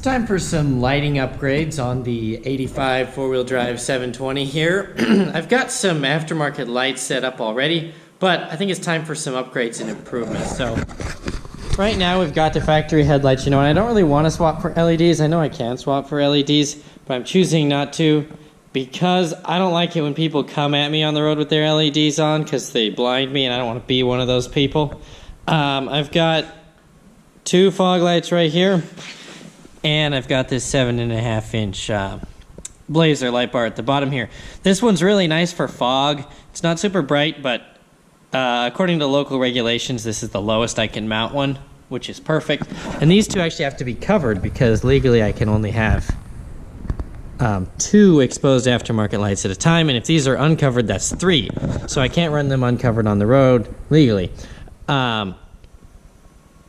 Time for some lighting upgrades on the 85 four-wheel drive 720 here. I've got some aftermarket lights set up already, but I think it's time for some upgrades and improvements. So right now we've got the factory headlights, and I don't really want to swap for LEDs. I know I can swap for LEDs, but I'm choosing not to because I don't like it when people come at me on the road with their LEDs on because they blind me, and I don't want to be one of those people. I've got two fog lights right here. And I've got this 7.5-inch Blazer light bar at the bottom here. This one's really nice for fog. It's not super bright, but according to local regulations, this is the lowest I can mount one, which is perfect. And these two actually have to be covered because legally I can only have two exposed aftermarket lights at a time. And if these are uncovered, that's 3. So I can't run them uncovered on the road legally.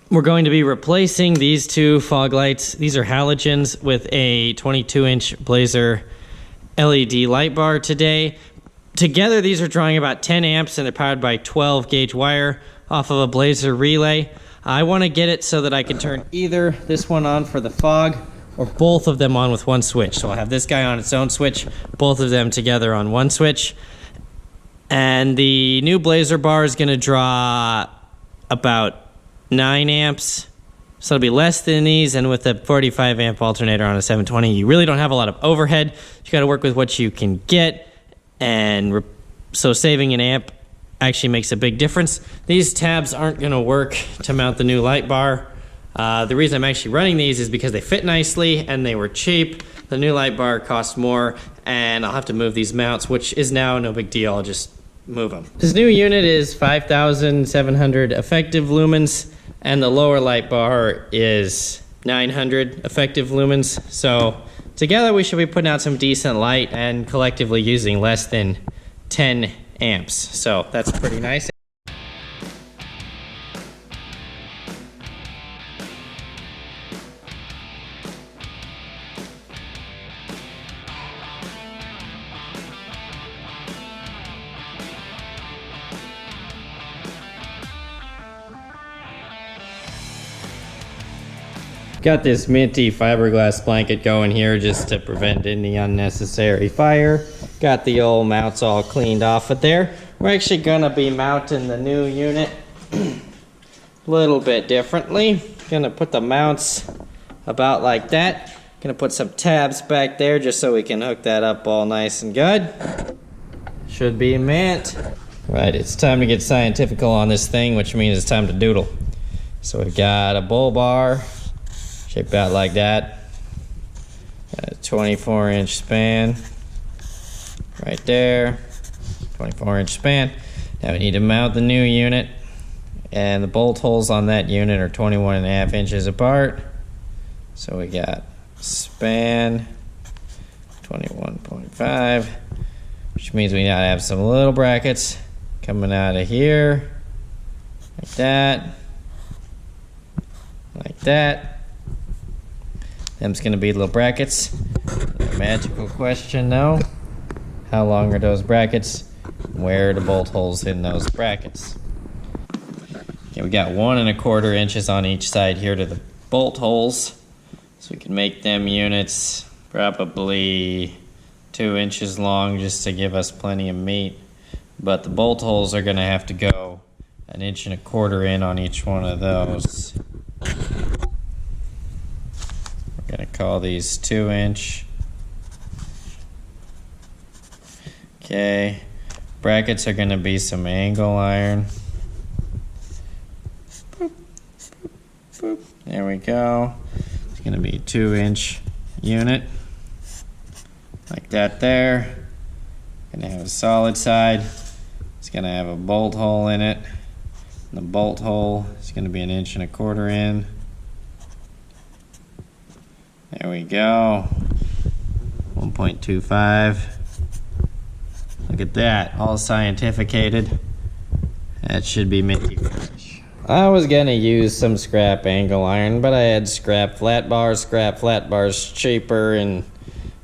We're going to be replacing these two fog lights. These are halogens with a 22-inch Blazer LED light bar today. Together, these are drawing about 10 amps, and they're powered by 12-gauge wire off of a Blazer relay. I want to get it so that I can turn either this one on for the fog or both of them on with one switch. So I'll have this guy on its own switch, both of them together on one switch. And the new Blazer bar is going to draw about 9 amps, so it'll be less than these, and with a 45 amp alternator on a 720, you really don't have a lot of overhead. You got to work with what you can get, and so saving an amp actually makes a big difference. These tabs aren't going to work to mount the new light bar. The reason I'm actually running these is because they fit nicely and they were cheap. The new light bar costs more, and I'll have to move these mounts, which is now no big deal. I'll just move them. This new unit is 5,700 effective lumens, and the lower light bar is 900 effective lumens. So together we should be putting out some decent light and collectively using less than 10 amps. So that's pretty nice. Got this minty fiberglass blanket going here just to prevent any unnecessary fire. Got the old mounts all cleaned off of there. We're actually gonna be mounting the new unit a little bit differently. Gonna put the mounts about like that. Gonna put some tabs back there just so we can hook that up all nice and good. Should be mint. Right, it's time to get scientifical on this thing, which means it's time to doodle. So we've got a bull bar. Shaped out like that. Got a 24-inch span right there. 24-inch span. Now we need to mount the new unit, and the bolt holes on that unit are 21.5 inches apart. So we got span 21.5, which means we gotta have some little brackets coming out of here, like that, like that. Them's gonna be little brackets. The magical question though, how long are those brackets? Where are the bolt holes in those brackets? Okay, we got 1.25 inches on each side here to the bolt holes. So we can make them units probably 2 inches long just to give us plenty of meat. But the bolt holes are gonna have to go 1.25 inches in on each one of those. Gonna call these 2-inch. Okay, brackets are gonna be some angle iron. Boop, boop, boop. There we go. It's gonna be a 2-inch unit, like that there. Gonna have a solid side. It's gonna have a bolt hole in it. And the bolt hole is gonna be 1.25 inches in. There we go. 1.25. Look at that, all scientificated. That should be minty fresh. I was gonna use some scrap angle iron, but I had scrap flat bars. Scrap flat bars cheaper, and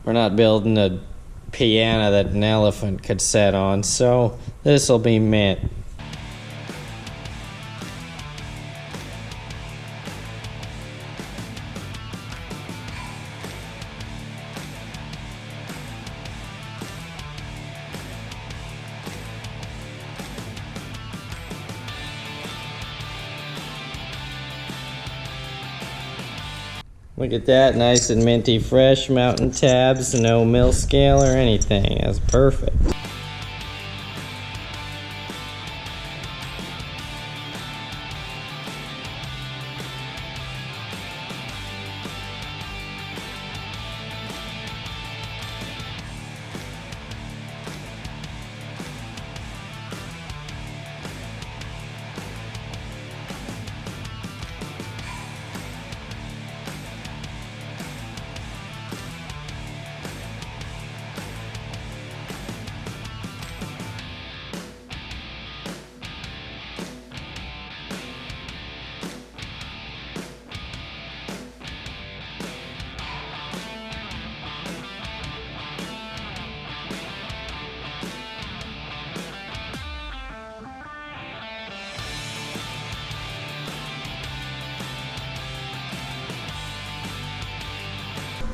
we're not building a piano that an elephant could sit on, so this will be mint. Look at that, nice and minty fresh, mountain tabs, no mill scale or anything. That's perfect.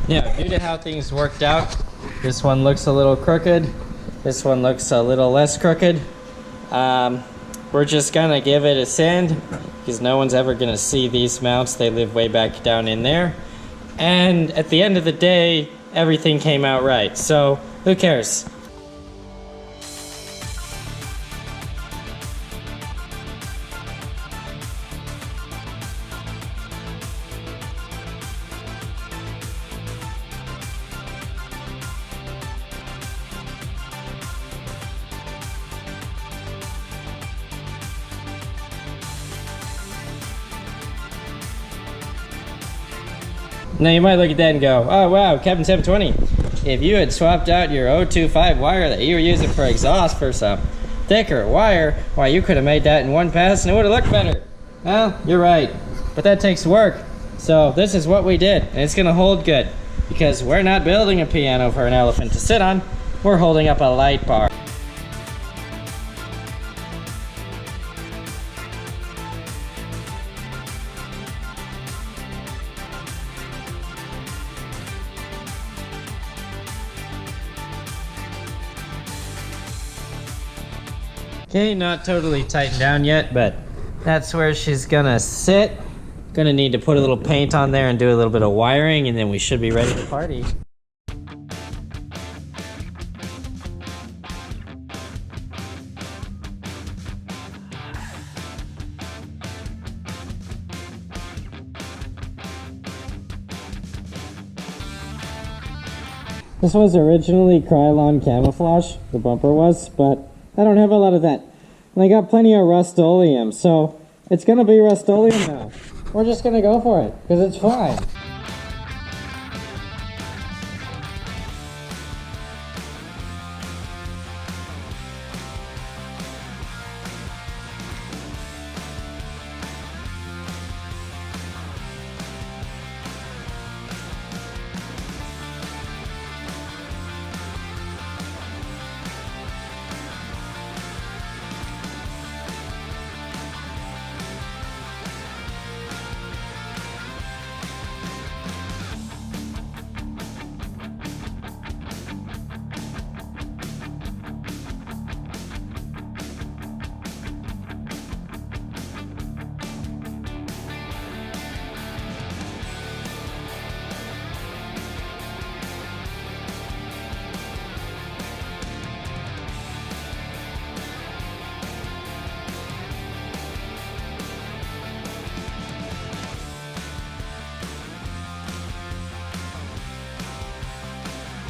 Now, due to how things worked out, this one looks a little crooked. This one looks a little less crooked. We're just gonna give it a sand because no one's ever gonna see these mounts. They live way back down in there. And at the end of the day, everything came out right. So who cares? Now you might look at that and go, oh wow, Captain 720, if you had swapped out your 025 wire that you were using for exhaust for some thicker wire, why you could have made that in one pass and it would have looked better. Well, you're right, but that takes work. So this is what we did, and it's gonna hold good because we're not building a piano for an elephant to sit on, we're holding up a light bar. Okay, not totally tightened down yet, but that's where she's gonna sit. Gonna need to put a little paint on there and do a little bit of wiring, and then we should be ready to party. This was originally Krylon camouflage, the bumper was, but I don't have a lot of that. And I got plenty of Rust-Oleum, so it's gonna be Rust-Oleum now. We're just gonna go for it, because it's fine.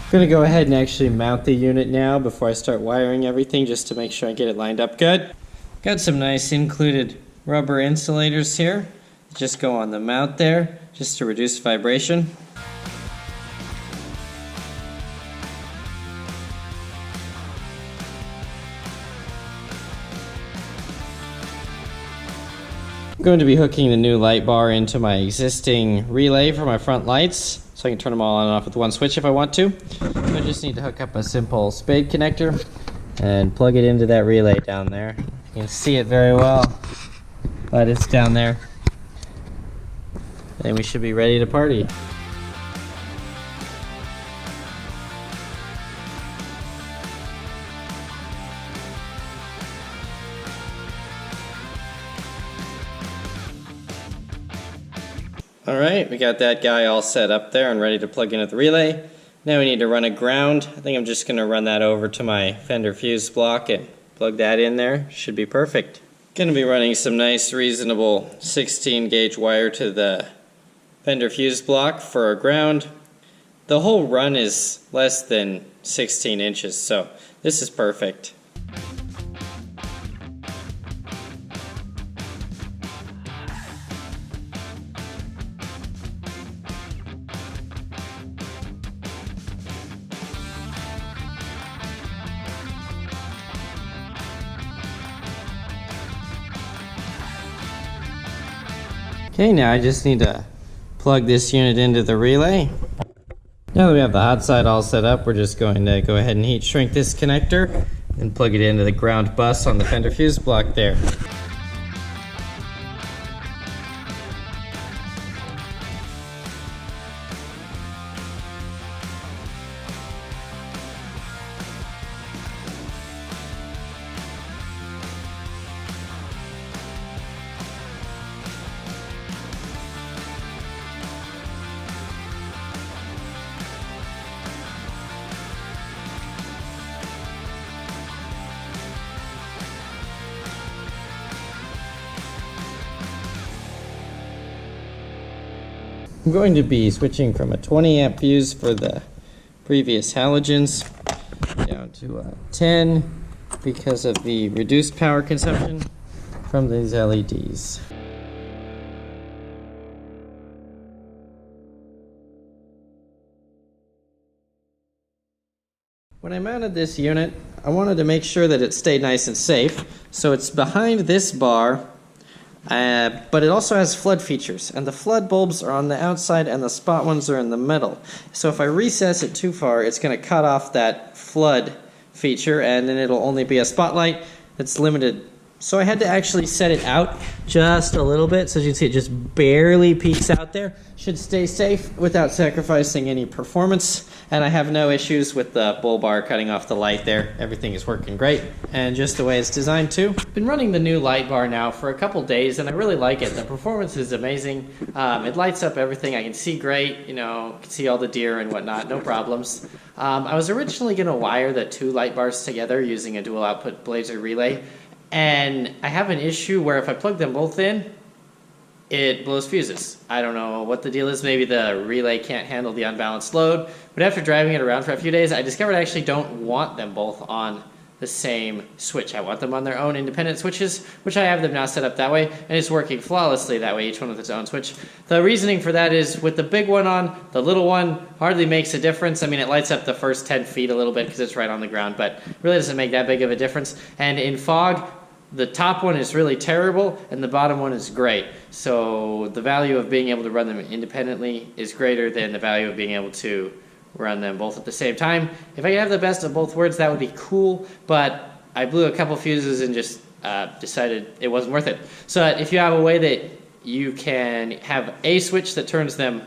I'm gonna go ahead and actually mount the unit now before I start wiring everything, just to make sure I get it lined up good. Got some nice included rubber insulators here. Just go on the mount there, just to reduce vibration. I'm going to be hooking the new light bar into my existing relay for my front lights, so I can turn them all on and off with one switch if I want to. I just need to hook up a simple spade connector and plug it into that relay down there. You can see it very well, but it's down there. And we should be ready to party. Alright, we got that guy all set up there and ready to plug into the relay. Now we need to run a ground. I think I'm just going to run that over to my fender fuse block and plug that in there. Should be perfect. Going to be running some nice reasonable 16 gauge wire to the fender fuse block for our ground. The whole run is less than 16 inches, so this is perfect. Okay, now I just need to plug this unit into the relay. Now that we have the hot side all set up, we're just going to go ahead and heat shrink this connector and plug it into the ground bus on the fender fuse block there. I'm going to be switching from a 20 amp fuse for the previous halogens down to a 10 because of the reduced power consumption from these LEDs. When I mounted this unit, I wanted to make sure that it stayed nice and safe, so it's behind this bar. But it also has flood features, and the flood bulbs are on the outside and the spot ones are in the middle. So if I recess it too far, it's going to cut off that flood feature, and then it'll only be a spotlight that's limited. So I had to actually set it out just a little bit, so as you can see it just barely peeks out there. Should stay safe without sacrificing any performance, and I have no issues with the bull bar cutting off the light there. Everything is working great, and just the way it's designed to. Been running the new light bar now for a couple days, and I really like it. The performance is amazing. It lights up everything. I can see great, you know, can see all the deer and whatnot, no problems. I was originally going to wire the two light bars together using a dual output blazer relay, and I have an issue where if I plug them both in, it blows fuses. I don't know what the deal is. Maybe the relay can't handle the unbalanced load. But after driving it around for a few days, I discovered I actually don't want them both on the same switch. I want them on their own independent switches, which I have them now set up that way, and it's working flawlessly that way, each one with its own switch. The reasoning for that is with the big one on, the little one hardly makes a difference. I mean, it lights up the first 10 feet a little bit because it's right on the ground, but really doesn't make that big of a difference. And in fog, the top one is really terrible and the bottom one is great. So the value of being able to run them independently is greater than the value of being able to run them both at the same time. If I could have the best of both worlds, that would be cool, but I blew a couple fuses and just decided it wasn't worth it. So if you have a way that you can have a switch that turns them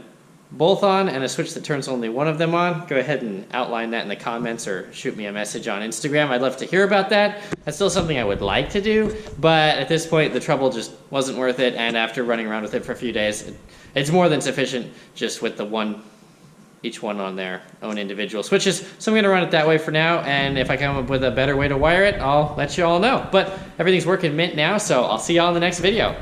both on and a switch that turns only one of them on, go ahead and outline that in the comments or shoot me a message on Instagram. I'd love to hear about that. That's still something I would like to do, but at this point the trouble just wasn't worth it, and after running around with it for a few days, it's more than sufficient just with the one, each one on their own individual switches. So I'm going to run it that way for now, and if I come up with a better way to wire it, I'll let you all know. But everything's working mint now, so I'll see y'all in the next video.